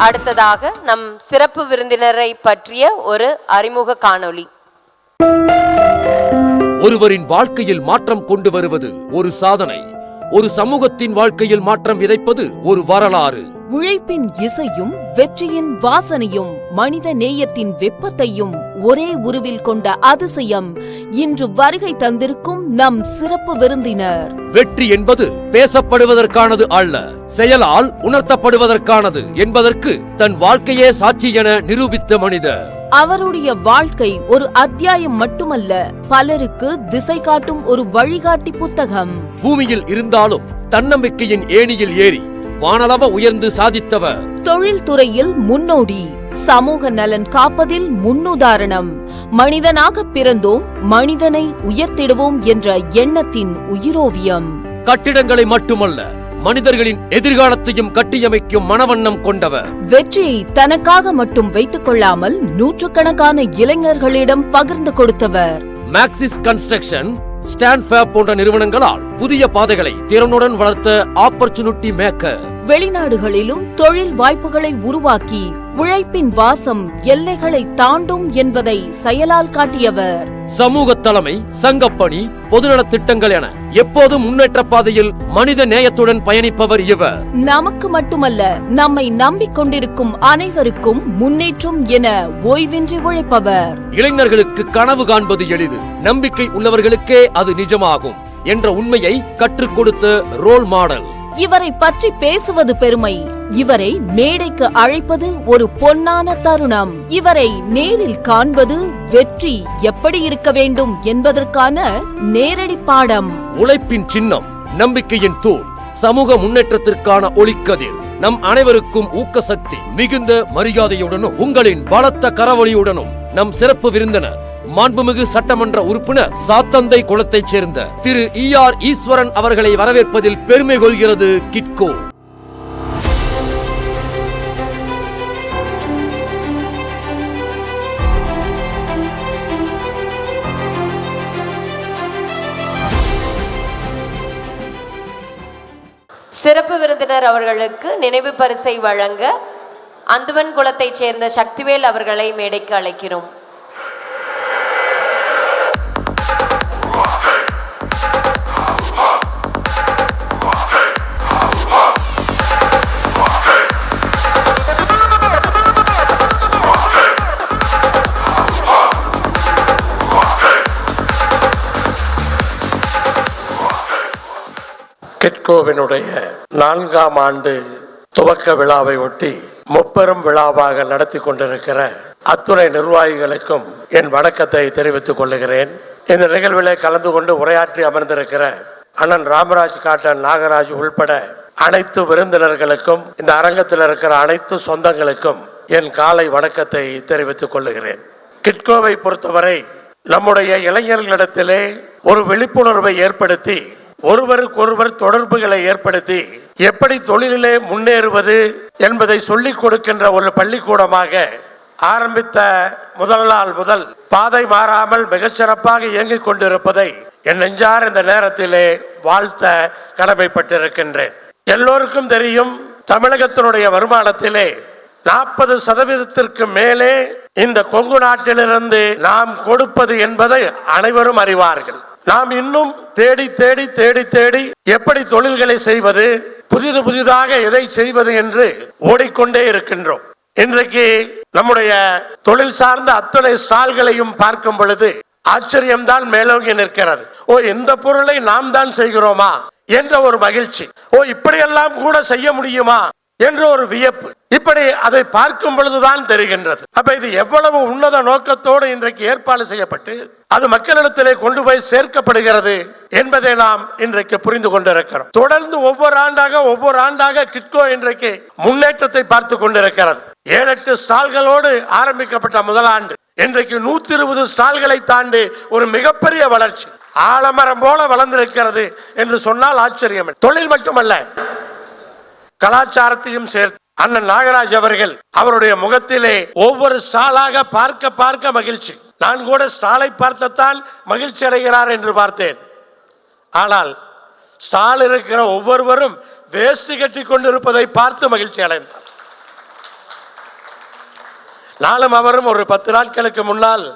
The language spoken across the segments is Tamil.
அடுத்ததாக நம் சிறப்பு விருந்தினரை பற்றிய ஒரு அறிமுக காணொளி. ஒருவரின் வாழ்க்கையில் மாற்றம் கொண்டு வருவது ஒரு சாதனை, ஒரு சமூகத்தின் வாழ்க்கையில் மாற்றம் விதைப்பது ஒரு வரலாறு. உழைப்பின் இசையும் வெற்றியின் வாசனையும் மனித நேயத்தின் வெப்பத்தையும் ஒரே உருவில் கொண்ட அதிசயம் இன்று வருகை தந்திருக்கும் நம் சிறப்பு விருந்தினர். வெற்றி என்பது பேசப்படுவதற்கானது அல்ல, செயலால் உணர்த்தப்படுவதற்கானது என்பதற்கு தன் வாழ்க்கையே சாட்சி என நிரூபித்த மனிதர். அவருடைய வாழ்க்கை ஒரு அத்தியாயம் மட்டுமல்ல, பலருக்கு திசை காட்டும் ஒரு வழிகாட்டி புத்தகம். பூமியில் இருந்தாலும் தன்னம்பிக்கையின் ஏணியில் ஏறி வானளவ உயர்ந்து சாதித்தவர். தொழில்துறையில் முன்னோடி, சமூக நலன் காப்பதில் முன்னுதாரணம். மனிதனாக பிறந்தோம், மனிதனை உயர்த்திடுவோம் என்ற எண்ணத்தின் உயிரோவியம். கட்டிடங்களை மட்டுமல்ல, மனிதர்களின் எதிர்காலத்தையும் கட்டியமைக்கும் மனவண்ணம் கொண்டவர். வெற்றியை தனக்காக மட்டும் வைத்துக் கொள்ளாமல் நூற்றுக்கணக்கான இளைஞர்களிடம் பகிர்ந்து கொடுத்தவர். மேக்சிஸ் கன்ஸ்ட்ரக்ஷன், ஸ்டான்ஃபேப் போன்ற நிறுவனங்களால் புதிய பாதைகளை திறனுடன் வளர்த்த ஆப்பர்ச்சுனிட்டி மேக்கர். வெளிநாடுகளிலும் தொழில் வாய்ப்புகளை உருவாக்கி உழைப்பின் வாசம் எல்லைகளை தாண்டும் என்பதை செயலால் காட்டியவர். சமூக தலைமை, சங்கப்பணி, பொதுநலத் திட்டங்கள் என எப்போதும் முன்னேற்ற பாதையில் மனித நேயத்துடன் பயணிப்பவர் இவர். நமக்கு மட்டுமல்ல, நம்மை நம்பிக்கொண்டிருக்கும் அனைவருக்கும் முன்னேற்றம் என ஓய்வின்றி உழைப்பவர். இளைஞர்களுக்கு கனவு காண்பது எளிது, நம்பிக்கை உள்ளவர்களுக்கே அது நிஜமாகும் என்ற உண்மையை கற்றுக் கொடுத்த ரோல் மாடல். இவரை பற்றி பேசுவது பெருமை, இவரை மேடைக்கு அழைப்பது ஒரு பொன்னான தருணம். இவரை நேரில் காண்பது வெற்றி எப்படி இருக்க வேண்டும் என்பதற்கான நேரடி பாடம். உழைப்பின் சின்னம், நம்பிக்கையின் தூண், சமூக முன்னேற்றத்திற்கான ஒளிக்கதிர். நம் அனைவருக்கும் ஊக்க சக்தி. மிகுந்த மரியாதையுடனும் உங்களின் பலத்த கரவொலியுடனும் நம் சிறப்பு விருந்தினர், மாண்புமிகு சட்டமன்ற உறுப்பினர் சாத்தந்தை குளத்தைச் சேர்ந்த திரு ஈஆர் ஈஸ்வரன் அவர்களை வரவேற்பதில் பெருமை கொள்கிறது கிட்கோ. சிறப்பு விருந்தினர் அவர்களுக்கு நினைவு பரிசை வழங்க அந்துவன் குளத்தைச் சேர்ந்த சக்திவேல் அவர்களை மேடைக்கு அழைக்கிறோம். கிட்கோவினுடைய 4ஆம் ஆண்டு துவக்க விழாவை ஒட்டி முப்பெரும் விழாவாக நடத்தி கொண்டிருக்கிற அத்துறை நிர்வாகிகளுக்கும் என் வணக்கத்தை தெரிவித்துக் கொள்ளுகிறேன். இந்த நிகழ்விலே கலந்து கொண்டு உரையாற்றி அமர்ந்திருக்கிற அண்ணன் ராமராஜ் காட்டன் நாகராஜ் உள்பட அனைத்து விருந்தினர்களுக்கும், இந்த அரங்கத்தில் இருக்கிற அனைத்து சொந்தங்களுக்கும் என் காலை வணக்கத்தை தெரிவித்துக் கொள்ளுகிறேன். கிட்கோவை பொறுத்தவரை நம்முடைய இளைஞர்களிடத்திலே ஒரு விழிப்புணர்வை ஏற்படுத்தி, ஒருவருக்கொருவர் தொடர்புகளை ஏற்படுத்தி எப்படி தொழிலிலே முன்னேறுவது என்பதை சொல்லிக் கொடுக்கின்ற ஒரு பள்ளிக்கூடமாக ஆரம்பித்த முதல் நாள் முதல் பாதை மாறாமல் மிகச்சிறப்பாக இயங்கிக் கொண்டிருப்பதை என் நெஞ்சார் இந்த நேரத்திலே வாழ்த்த கடமைப்பட்டிருக்கின்றேன். எல்லோருக்கும் தெரியும், தமிழகத்தினுடைய வருமானத்திலே 40% மேலே இந்த கொங்கு நாட்டிலிருந்து நாம் கொடுப்பது என்பதை அனைவரும் அறிவார்கள். நாம் இன்னும் தேடி தேடி தேடி தேடி எப்படி தொழில்களை செய்வது, புதிதாக எதை செய்வது என்று ஓடிக்கொண்டே இருக்கின்றோம். இன்றைக்கு நம்முடைய தொழில் சார்ந்த அத்தனை ஸ்டால்களையும் பார்க்கும் பொழுது ஆச்சரியம்தான் மேலோங்கி நிற்கிறது. இந்த பொருளை நாம் தான் செய்கிறோமா என்ற ஒரு மகிழ்ச்சி, இப்படியெல்லாம் கூட செய்ய முடியுமா என்ற ஒரு வியப்பு, இப்படி அதை பார்க்கும் பொழுதுதான் தெரிகின்றது. அப்ப இது எவ்வளவு உன்னத நோக்கத்தோடு இன்றைக்கு ஏற்பாடு செய்யப்பட்டு அது மக்களிடத்திலே கொண்டு போய் சேர்க்கப்படுகிறது என்பதை நாம் இன்றைக்கு புரிந்து கொண்டிருக்கிறோம். தொடர்ந்து ஒவ்வொரு ஆண்டாக கிட்கோ இன்றைக்கு முன்னேற்றத்தை பார்த்து கொண்டிருக்கிறது. 7-8 ஸ்டால்களோடு ஆரம்பிக்கப்பட்ட முதல் ஆண்டு இன்றைக்கு 120 ஸ்டால்களை தாண்டி ஒரு மிகப்பெரிய வளர்ச்சி, ஆலமரம் போல வளர்ந்திருக்கிறது என்று சொன்னால் ஆச்சரியம். தொழில் மட்டுமல்ல, கலாச்சாரத்தையும் சேர்த்து அண்ணன் நாகராஜ் அவர்கள் அவருடைய முகத்திலே ஒவ்வொரு ஸ்டாலாக பார்க்க மகிழ்ச்சி. நான் கூட ஸ்டாலை பார்த்தத்தான் மகிழ்ச்சி அடைகிறார் என்று பார்த்தேன். ஆனால் ஸ்டால் இருக்கிற ஒவ்வொருவரும் வேஷ்டி கட்டி கொண்டிருப்பதை பார்த்து மகிழ்ச்சி அடைந்தார். நானும் அவரும் ஒரு 10 நாட்களுக்கு முன்னால்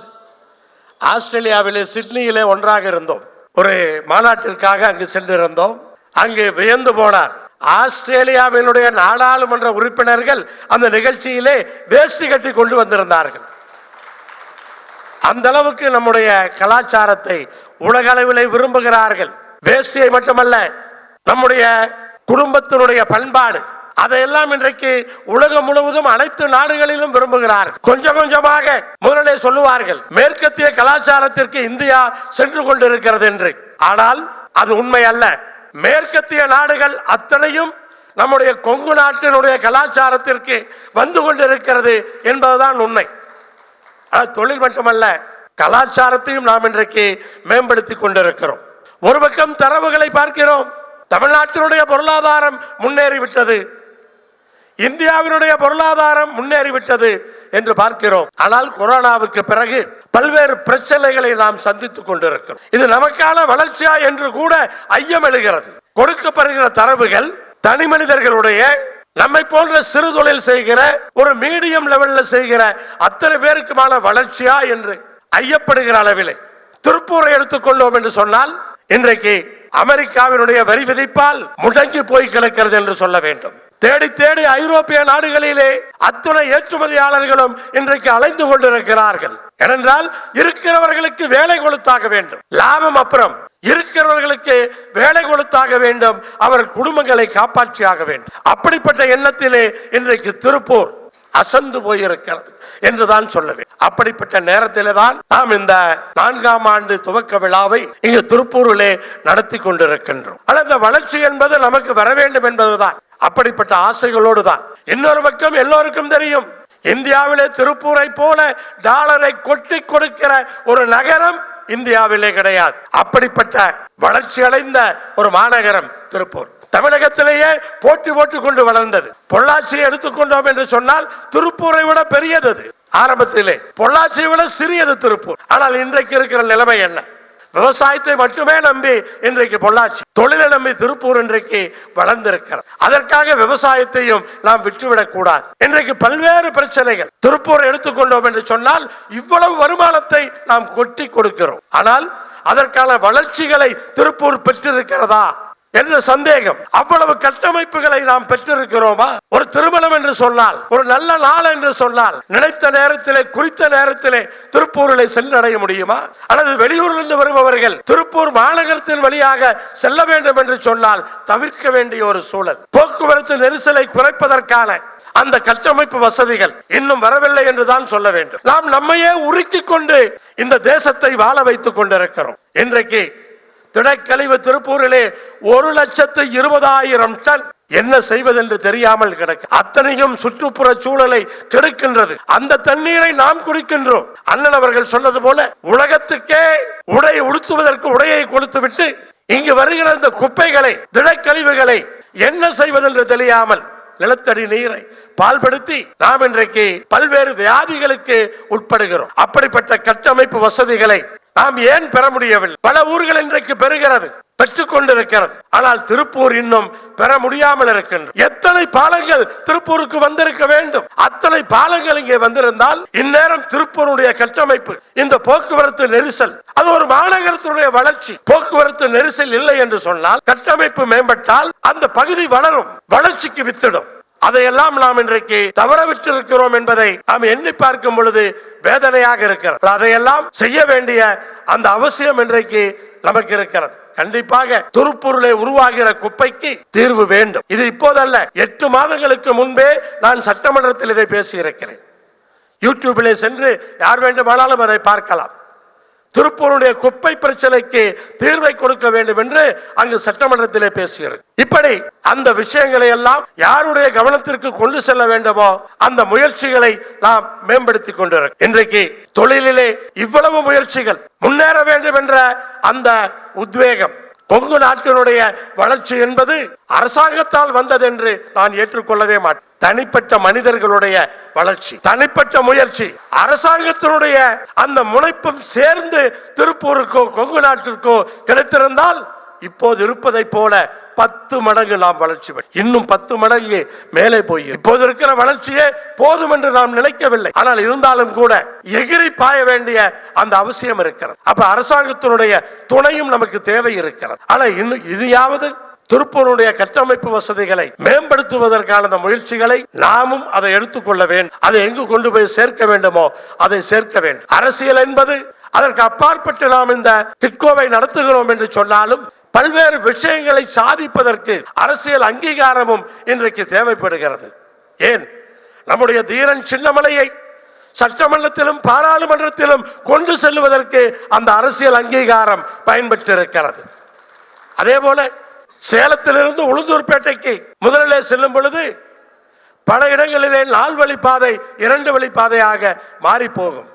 ஆஸ்திரேலியாவிலே சிட்னியிலே ஒன்றாக இருந்தோம். ஒரு மாநாட்டிற்காக அங்கு சென்றிருந்தோம். அங்கு வியந்து போனார். ஆஸ்திரேலியாவினுடைய நாடாளுமன்ற உறுப்பினர்கள் அந்த நிகழ்ச்சியிலே வேஷ்டி கட்டி கொண்டு வந்திருந்தார்கள். அந்த அளவுக்கு நம்முடைய கலாச்சாரத்தை உலக அளவிலே விரும்புகிறார்கள். வேஷ்டியை மட்டுமல்ல, நம்முடைய குடும்பத்தினுடைய பண்பாடு அதையெல்லாம் இன்றைக்கு உலகம் முழுவதும் அனைத்து நாடுகளிலும் விரும்புகிறார்கள். கொஞ்சம் கொஞ்சமாக முதலே சொல்லுவார்கள், மேற்கத்திய கலாச்சாரத்திற்கு இந்தியா சென்று கொண்டிருக்கிறது என்று. ஆனால் அது உண்மை அல்ல. மேற்கத்திய நாடுகள் அத்தனையும் நம்முடைய கொங்கு நாட்டினுடைய கலாச்சாரத்திற்கு வந்து கொண்டிருக்கிறது என்பதுதான் உண்மை. தொழில் மட்டுமல்ல, கலாச்சாரத்தையும் நாம் இன்றைக்கு மேம்படுத்தி கொண்டிருக்கிறோம். ஒரு பக்கம் தரவுகளை பார்க்கிறோம். தமிழ்நாட்டினுடைய பொருளாதாரம் முன்னேறிவிட்டது, இந்தியாவினுடைய பொருளாதாரம் முன்னேறிவிட்டது என்று பார்க்கிறோம். ஆனால் கொரோனாவுக்கு பிறகு பல்வேறு பிரச்சனைகளை நாம் சந்தித்துக் கொண்டிருக்கிறோம். இது நமக்கான வளர்ச்சியா என்று கூட ஐயம் எழுகிறது. கொடுக்கப்படுகிற தரவுகள் தனி மனிதர்களுடைய, நம்மை போன்ற சிறு தொழில் செய்கிற, ஒரு மீடியம் லெவல்ல செய்கிற அத்தனை பேருக்குமான வளர்ச்சியா என்று ஐயப்படுகிற அளவிலே திருப்பூரை எடுத்துக்கொண்டோம் என்று சொன்னால், இன்றைக்கு அமெரிக்காவினுடைய வரி விதிப்பால் முடங்கி போய் கிடக்கிறது என்று சொல்ல வேண்டும். தேடி தேடி ஐரோப்பிய நாடுகளிலே அத்துணை ஏற்றுமதியாளர்களும் இன்றைக்கு அலைந்து கொண்டிருக்கிறார்கள். ஏனென்றால் இருக்கிறவர்களுக்கு வேலை கொடுத்தாக வேண்டும், லாபம் அப்புறம், இருக்கிறவர்களுக்கு வேலை கொடுத்தாக வேண்டும், அவர் குடும்பங்களை காப்பாற்றியாக வேண்டும். அப்படிப்பட்ட எண்ணத்திலே இன்றைக்கு திருப்பூர் அசந்து போயிருக்கிறது என்றுதான் சொல்லுவேன். அப்படிப்பட்ட நேரத்திலே தான் நாம் இந்த 4ஆம் ஆண்டு துவக்க விழாவை இங்கு திருப்பூரிலே நடத்தி கொண்டிருக்கின்றோம். ஆனால் இந்த வளர்ச்சி என்பது நமக்கு வர வேண்டும் என்பதுதான். அப்படிப்பட்ட ஆசைகளோடு தான். இன்னொரு பக்கம் எல்லோருக்கும் தெரியும், இந்தியாவிலே திருப்பூரை போல டாலரை கொட்டி கொடுக்கிற ஒரு நகரம் இந்தியாவிலே கிடையாது. அப்படிப்பட்ட வளர்ச்சி அடைந்த ஒரு மாநகரம் திருப்பூர். தமிழகத்திலேயே போட்டி போட்டுக் கொண்டு வளர்ந்தது. பொள்ளாச்சியை எடுத்துக்கொண்டோம் என்று சொன்னால் திருப்பூரை விட பெரியது. ஆரம்பத்திலே பொள்ளாச்சியை விட சிறியது திருப்பூர். ஆனால் இன்றைக்கு இருக்கிற நிலைமை என்ன? விவசாயத்தை மட்டுமே நம்பி இன்றைக்கு பொள்ளாச்சி, தொழிலை நம்பி திருப்பூர் இன்றைக்கு வளர்ந்திருக்கிறது. அதற்காக விவசாயத்தையும் நாம் விட்டுவிடக் கூடாது. இன்றைக்கு பல்வேறு பிரச்சனைகள். திருப்பூர் எடுத்துக்கொண்டோம் என்று சொன்னால் இவ்வளவு வருமானத்தை நாம் கொட்டி கொடுக்கிறோம். ஆனால் அதற்கான வளர்ச்சிகளை திருப்பூர் பெற்றிருக்கிறதா என்ற சந்தேகம். அவ்வளவு கட்டமைப்புகளை நாம் பெற்றிருக்கிறோமா? ஒரு திருமணம் என்று சொன்னால், ஒரு நல்ல நாள் என்று சொன்னால், நினைத்த நேரத்திலே குறித்த நேரத்திலே திருப்பூரிலே சென்றடைய முடியுமா? அல்லது வெளியூரிலிருந்து வருபவர்கள் திருப்பூர் மாநகரத்தின் வழியாக செல்ல வேண்டும் என்று சொன்னால் தவிர்க்க வேண்டிய ஒரு சூழல். போக்குவரத்து நெரிசலை குறைப்பதற்கான அந்த கட்டமைப்பு வசதிகள் இன்னும் வரவில்லை என்றுதான் சொல்ல வேண்டும். நாம் நம்மையே உருக்கி கொண்டு இந்த தேசத்தை வாழ வைத்துக் கொண்டிருக்கிறோம். இன்றைக்கு திடக்கழிவு திருப்பூரிலே 1,20,000 டன் என்ன செய்வதென்று தெரியாமல் கிடக்கு. அத்தனையும் சுற்றுப்புற சூழலை கெடுக்கின்றது. அந்த தண்ணீரை நாம் குடிக்கின்றோம். அண்ணன் அவர்கள் சொன்னது போல உலகத்துக்கே உடை உடுத்துவதற்கு உடையை கொடுத்து விட்டு இங்கு வருகிற இந்த குப்பைகளை, திடக்கழிவுகளை என்ன செய்வதென்று தெரியாமல் நிலத்தடி நீரை பால்படுத்தி நாம் இன்றைக்கு பல்வேறு வியாதிகளுக்கு உட்படுகிறோம். அப்படிப்பட்ட கட்டமைப்பு வசதிகளை நாம் ஏன் பெற முடியவில்லை? பல ஊர்கள் இன்றைக்கு பெறுகிறது, பெற்றுக் கொண்டிருக்கிறது. ஆனால் திருப்பூர் இன்னும் பெற முடியாமல் இருக்கின்றது. எத்தனை பாலங்கள் திருப்பூருக்கு வந்திருக்க வேண்டும்? அத்தனை பாலங்கள் இங்கே வந்திருந்தால் இந்நேரம் திருப்பூருடைய கட்டமைப்பு, இந்த போக்குவரத்து நெரிசல், அது ஒரு மாநகரத்தினுடைய வளர்ச்சி. போக்குவரத்து நெரிசல் இல்லை என்று சொன்னால், கட்டமைப்பு மேம்பட்டால் அந்த பகுதி வளரும், வளர்ச்சிக்கு வித்திடும். அதையெல்லாம் நாம் இன்றைக்கு தவறவிட்டிருக்கிறோம் என்பதை நாம் எண்ணி பார்க்கும் பொழுது வேதனையாக இருக்கிறது. அதையெல்லாம் செய்ய வேண்டிய அந்த அவசியம் இன்றைக்கு நமக்கு இருக்கிறது. கண்டிப்பாக திருப்பூரிலே உருவாகிற குப்பைக்கு தீர்வு வேண்டும். இது இப்போதல்ல, 8 மாதங்களுக்கு முன்பே நான் சட்டமன்றத்தில் இதை பேசியிருக்கிறேன். யூடியூபிலே சென்று யார் வேண்டுமானாலும் அதை பார்க்கலாம். திருப்பூருடைய குப்பை பிரச்சனைக்கு தீர்வை கொடுக்க வேண்டும் என்று அங்கு சட்டமன்றத்திலே பேசுகிறது. இப்படி அந்த விஷயங்களை எல்லாம் யாருடைய கவனத்திற்கு கொண்டு செல்ல வேண்டுமோ அந்த முயற்சிகளை நாம் மேம்படுத்திக் கொண்டிருக்கிறோம். இன்றைக்கு தொழிலிலே இவ்வளவு முயற்சிகள், முன்னேற வேண்டும் என்ற அந்த உத்வேகம், கொங்கு நாட்டினுடைய வளர்ச்சி என்பது அரசாங்கத்தால் வந்தது என்று நான் ஏற்றுக்கொள்ளவே மாட்டேன். தனிப்பட்ட மனிதர்களுடைய வளர்ச்சி, தனிப்பட்ட முயற்சி, அரசாங்கத்தினுடைய அந்த முனைப்பும் சேர்ந்து திருப்பூருக்கோ கொங்கு நாட்டிற்கோ கிடைத்திருந்தால் இப்போது இருப்பதை போல 10 மடங்கு நாம் வளர்ச்சி பெறும். இன்னும் 10 மடங்கு மேலே போய் இப்போது இருக்கிற வளர்ச்சியே போதும் என்று நாம் நினைக்கவில்லை. ஆனால் இருந்தாலும் கூட எகிரி பாய வேண்டிய அந்த அவசியம் இருக்கிறது. அப்ப அரசாங்கத்தினுடைய துணையும் நமக்கு தேவை இருக்கிறது. ஆனா இன்னும் இதையாவது திருப்பூருடைய கட்டமைப்பு வசதிகளை மேம்படுத்துவதற்கான அந்த முயற்சிகளை நாமும் அதை எடுத்துக்கொள்ள வேண்டும். அதை எங்கு கொண்டு போய் சேர்க்க வேண்டுமோ அதை சேர்க்க வேண்டும். அரசியல் என்பது அதற்கு அப்பாற்பட்டு நாம் இந்த டிட்கோவை நடத்துகிறோம் என்று சொன்னாலும் பல்வேறு விஷயங்களை சாதிப்பதற்கு அரசியல் அங்கீகாரமும் இன்றைக்கு தேவைப்படுகிறது. ஏன் நம்முடைய தீரன் சின்னமலையை சட்டமன்றத்திலும் பாராளுமன்றத்திலும் கொண்டு செல்வதற்கு அந்த அரசியல் அங்கீகாரம் பயன்பெற்றிருக்கிறது. அதே போல சேலத்திலிருந்து உளுந்தூர்பேட்டைக்கு முதலிலே செல்லும் பொழுது பல இடங்களிலே 4 வழிப்பாதை 2 வழிப்பாதையாக மாறி போகும்.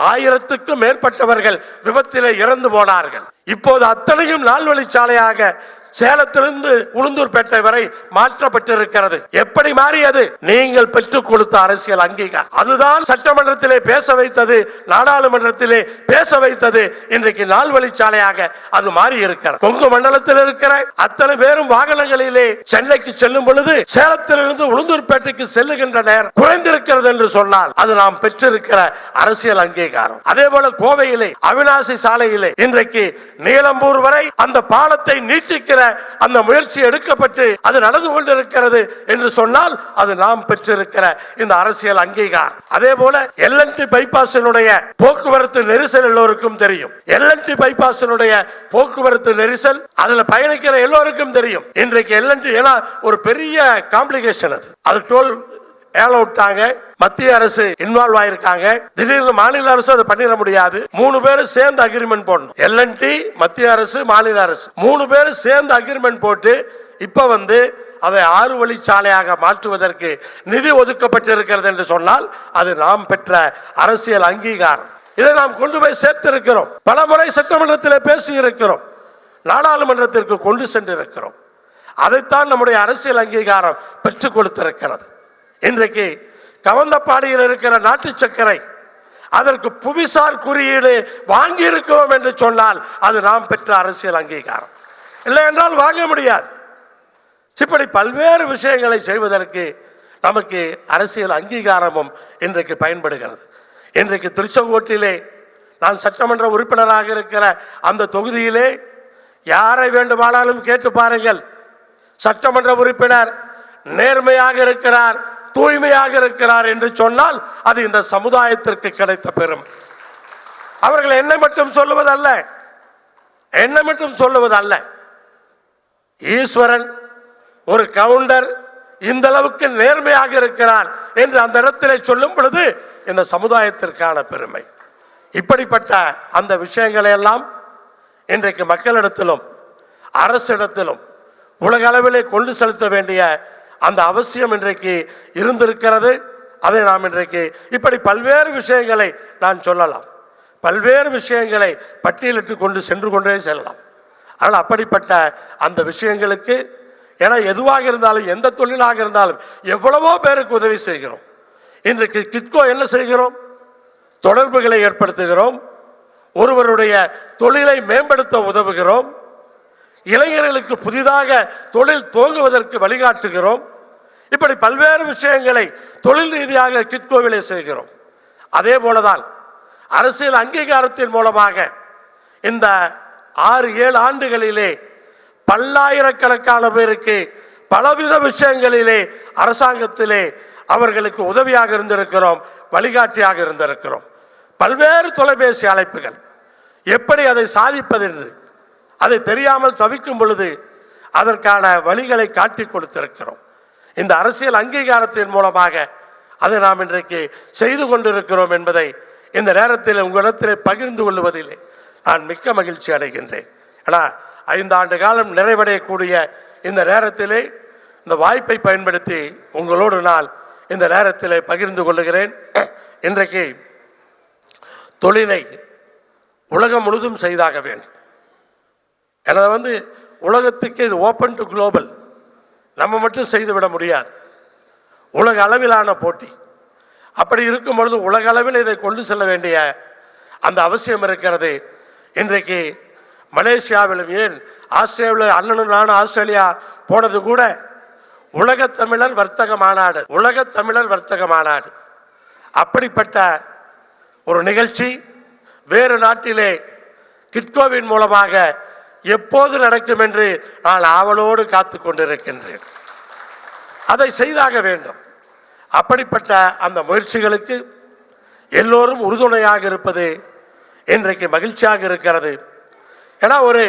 1000க்கும் மேற்பட்டவர்கள் விபத்திலே இறந்து போனார்கள். இப்போது அத்தனையும் 4 வழிச்சாலையாக சேலத்திலிருந்து உளுந்தூர்பேட்டை வரை மாற்றப்பட்டிருக்கிறது. எப்படி மாறியது? நீங்கள் பெற்றுக் கொடுத்த அரசியல் அங்கீகாரம். அதுதான் சட்டமன்றத்திலே பேச வைத்தது, நாடாளுமன்றத்திலே பேச வைத்தது. இன்றைக்கு 4 வழிச்சாலையாக அது மாறி இருக்கிறது. கொங்கு மண்டலத்தில் இருக்கிற அத்தனை பேரும் வாகனங்களிலே சென்னைக்கு செல்லும் பொழுது சேலத்திலிருந்து உளுந்தூர்பேட்டைக்கு செல்லுகின்ற நேரம் குறைந்திருக்கிறது என்று சொன்னால் அது நாம் பெற்றிருக்கிற அரசியல் அங்கீகாரம். அதே போல கோவையிலே அவிநாசி சாலையிலே இன்றைக்கு நீலம்பூர் வரை அந்த பாலத்தை நீட்டிக்கிற அந்த முயற்சி எடுக்கப்பட்டு அது நடந்து கொண்டிருக்கிறது என்று சொன்னால் அது நாம் பெற்றிருக்கிற இந்த அரசியல் அங்கீகாரம். அதே போல எல்என்டி பைபாஸினுடைய போக்குவரத்து நெரிசல் எல்லோருக்கும் தெரியும். எல்என்டி பைபாஸினுடைய போக்குவரத்து நெரிசல் அதுல பயணிக்கிற எல்லோருக்கும் தெரியும். இன்றைக்கு எல்என்டி ஏன்னா ஒரு பெரிய காம்ப்ளிகேஷன் அது டோல் ஏல விட்டாங்க. மத்திய அரசு இன்வால்வ் ஆயிருக்காங்க. திடீர்னு மாநில அரசு அதை பண்ணிட முடியாது. 3 பேரும் சேர்ந்து அக்ரிமெண்ட் போடணும். எல்என்டி, மத்திய அரசு, மாநில அரசு 3 பேரும் சேர்ந்து அக்ரிமெண்ட் போட்டு இப்ப அதை 6 வழிச்சாலையாக மாற்றுவதற்கு நிதி ஒதுக்கப்பட்டிருக்கிறது என்று சொன்னால் அது நாம் பெற்ற அரசியல் அங்கீகாரம். இதை நாம் கொண்டு போய் சேர்த்திருக்கிறோம். பல முறை சட்டமன்றத்தில் பேசி இருக்கிறோம், நாடாளுமன்றத்திற்கு கொண்டு சென்றிருக்கிறோம். அதைத்தான் நம்முடைய அரசியல் அங்கீகாரம் பெற்றுக் கொடுத்திருக்கிறது. இன்றைக்கு கவந்தப்பாடியில் இருக்கிற நாட்டு சர்க்கரை அதற்கு புவிசார் குறியீடு வாங்கி இருக்கிறோம் என்று சொன்னால் அது நாம் பெற்ற அரசியல் அங்கீகாரம். இல்லை என்றால் வாங்க முடியாது. இப்படி பல்வேறு விஷயங்களை செய்வதற்கு நமக்கு அரசியல் அங்கீகாரமும் இன்றைக்கு பயன்படுகிறது. இன்றைக்கு திருச்செங்கோட்டிலே நான் சட்டமன்ற உறுப்பினராக இருக்கிற அந்த தொகுதியிலே யாரை வேண்டுமானாலும் கேட்டு பாருங்கள், சட்டமன்ற உறுப்பினர் நேர்மையாக இருக்கிறார், தூய்மையாக இருக்கிறார் என்று சொன்னால் அது இந்த சமுதாயத்திற்கு கிடைத்த பெருமை. அவர்கள் என்னை மட்டும் சொல்லுவதல்ல, ஈஸ்வரன் ஒரு கவுண்டர் இந்த அளவுக்கு நேர்மையாக இருக்கிறார் என்று அந்த இடத்திலே சொல்லும் பொழுது இந்த சமுதாயத்திற்கான பெருமை. இப்படிப்பட்ட அந்த விஷயங்களை எல்லாம் இன்றைக்கு மக்களிடத்திலும் அரசிடத்திலும் உலக அளவிலே கொண்டு செலுத்த வேண்டிய அந்த அவசியம் இன்றைக்கு இருந்திருக்கிறது. அதை நாம் இன்றைக்கு இப்படி பல்வேறு விஷயங்களை நான் சொல்லலாம், பல்வேறு விஷயங்களை பட்டியலிட்டு கொண்டு சென்று கொண்டே செல்லலாம். ஆனால் அப்படிப்பட்ட அந்த விஷயங்களுக்கு ஏன்னா எதுவாக இருந்தாலும் எந்த தொழிலாக இருந்தாலும் எவ்வளவோ பேருக்கு உதவி செய்கிறோம். இன்றைக்கு கிட்கோ என்ன செய்கிறோம்? தொடர்புகளை ஏற்படுத்துகிறோம், ஒருவருடைய தொழிலை மேம்படுத்த உதவுகிறோம், இளைஞர்களுக்கு புதிதாக தொழில் துவங்குவதற்கு வழிகாட்டுகிறோம். இப்படி பல்வேறு விஷயங்களை தொழில் ரீதியாக கிட்கோவிலே செய்கிறோம். அதே போலதான் அரசியல் அங்கீகாரத்தின் மூலமாக இந்த 6-7 ஆண்டுகளிலே பல்லாயிரக்கணக்கான பேருக்கு பலவித விஷயங்களிலே அரசாங்கத்திலே அவர்களுக்கு உதவியாக இருந்திருக்கிறோம், வழிகாட்டியாக இருந்திருக்கிறோம். பல்வேறு தொலைபேசி அழைப்புகள் எப்படி அதை சாதிப்பது என்று அதை தெரியாமல் தவிக்கும் பொழுது அதற்கான வழிகளை காட்டி கொடுத்திருக்கிறோம். இந்த அரசியல் அங்கீகாரத்தின் மூலமாக அதை நாம் இன்றைக்கு செய்து கொண்டிருக்கிறோம் என்பதை இந்த நேரத்தில் உங்களிடத்திலே பகிர்ந்து கொள்வதிலே நான் மிக்க மகிழ்ச்சி அடைகின்றேன். ஆனால் 5 ஆண்டு காலம் நிறைவடையக்கூடிய இந்த நேரத்திலே இந்த வாய்ப்பை பயன்படுத்தி உங்களோடு நான் இந்த நேரத்திலே பகிர்ந்து கொள்ளுகிறேன். இன்றைக்கு தொழிலை உலகம் முழுதும் செய்தாக வேண்டும். எனது உலகத்துக்கு இது ஓப்பன் டு குளோபல், நம்ம மட்டும் செய்துவிட முடியாது. உலக அளவிலான போட்டி. அப்படி இருக்கும் பொழுது உலக அளவில் இதை கொண்டு செல்ல வேண்டிய அந்த அவசியம் இருக்கிறது. இன்றைக்கு மலேசியாவிலும் ஏன் ஆஸ்திரேலியா அண்ணனும் நானும் ஆஸ்திரேலியா போனது கூட உலகத்தமிழர் வர்த்தக மாநாடு, உலகத்தமிழர் வர்த்தக மாநாடு. அப்படிப்பட்ட ஒரு நிகழ்ச்சி வேறு நாட்டிலே கிட்கோவின் மூலமாக எப்போது நடக்கும் என்று நான் ஆவலோடு காத்து கொண்டிருக்கின்றேன். அதை செய்தாக வேண்டும். அப்படிப்பட்ட அந்த முயற்சிகளுக்கு எல்லோரும் உறுதுணையாக இருப்பது இன்றைக்கு மகிழ்ச்சியாக இருக்கிறது. ஏன்னா ஒரு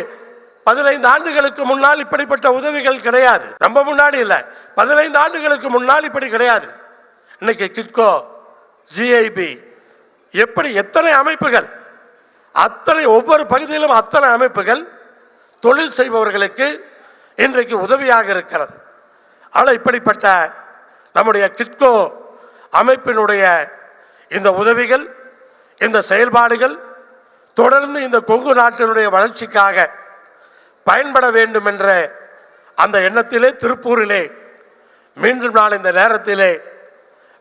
15 ஆண்டுகளுக்கு முன்னால் இப்படிப்பட்ட உதவிகள் கிடையாது. நம்ம முன்னாடி இல்லை, 15 ஆண்டுகளுக்கு முன்னால் இப்படி கிடையாது. இன்னைக்கு கிட்கோ, ஜிஐபி, எப்படி எத்தனை அமைப்புகள், அத்தனை ஒவ்வொரு பகுதியிலும் அத்தனை அமைப்புகள் தொழில் செய்பவர்களுக்கு இன்றைக்கு உதவியாக இருக்கிறது. ஆனால் இப்படிப்பட்ட நம்முடைய கிட்கோ அமைப்பினுடைய இந்த உதவிகள், இந்த செயல்பாடுகள் தொடர்ந்து இந்த கொங்கு நாட்டினுடைய வளர்ச்சிக்காக பயன்பட வேண்டும் என்ற அந்த எண்ணத்திலே திருப்பூரிலே மீண்டும் நான் இந்த நேரத்திலே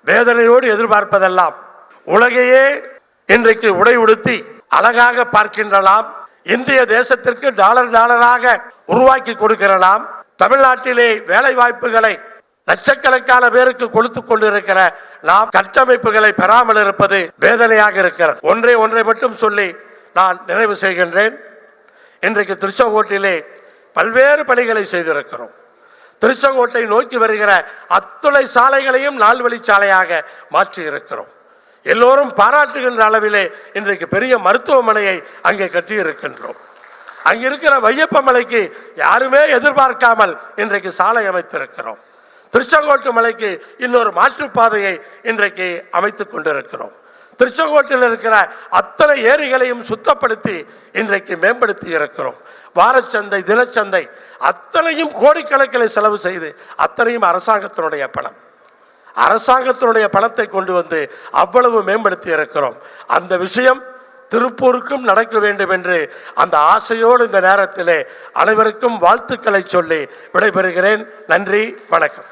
வேதனையோடு எதிர்பார்ப்பதெல்லாம், உலகையே இன்றைக்கு உடை உடுத்தி அழகாக பார்க்கின்றலாம், இந்திய தேசத்திற்கு டாலராக உருவாக்கி கொடுக்கிறலாம், தமிழ்நாட்டிலே வேலை வாய்ப்புகளை லட்சக்கணக்கான பேருக்கு கொடுத்து கொண்டிருக்கிற நாம் கட்டமைப்புகளை பெறாமல் இருப்பது வேதனையாக இருக்கிறது. ஒன்றை மட்டும் சொல்லி நான் நிறைவு செய்கின்றேன். இன்றைக்கு திருச்செங்கோட்டிலே பல்வேறு பணிகளை செய்திருக்கிறோம். திருச்செங்கோட்டை நோக்கி வருகிற அத்துணை சாலைகளையும் நால்வழி சாலையாக மாற்றி இருக்கிறோம். எல்லோரும் பாராட்டுகின்ற அளவிலே இன்றைக்கு பெரிய மருத்துவமனையை அங்கே கட்டியிருக்கின்றோம். அங்கிருக்கிற வையப்ப மலைக்கு யாருமே எதிர்பார்க்காமல் இன்றைக்கு சாலை அமைத்திருக்கிறோம். திருச்செங்கோட்டு மலைக்கு இன்னொரு மாற்றுப்பாதையை இன்றைக்கு அமைத்துக் கொண்டிருக்கிறோம். திருச்செங்கோட்டில் இருக்கிற அத்தனை ஏரிகளையும் சுத்தப்படுத்தி இன்றைக்கு மேம்படுத்தி இருக்கிறோம். வாரச்சந்தை, தினச்சந்தை அத்தனையும் கோடிக்கணக்கில் செலவு செய்து, அத்தனையும் அரசாங்கத்தினுடைய பணம், அரசாங்கத்தினுடைய பணத்தை கொண்டு வந்து அவ்வளவு மேம்படுத்தி இருக்கிறோம். அந்த விஷயம் திருப்பூருக்கும் நடக்க வேண்டும் என்று அந்த ஆசையோடு இந்த நேரத்திலே அனைவருக்கும் வாழ்த்துக்களை சொல்லி விடைபெறுகிறேன். நன்றி, வணக்கம்.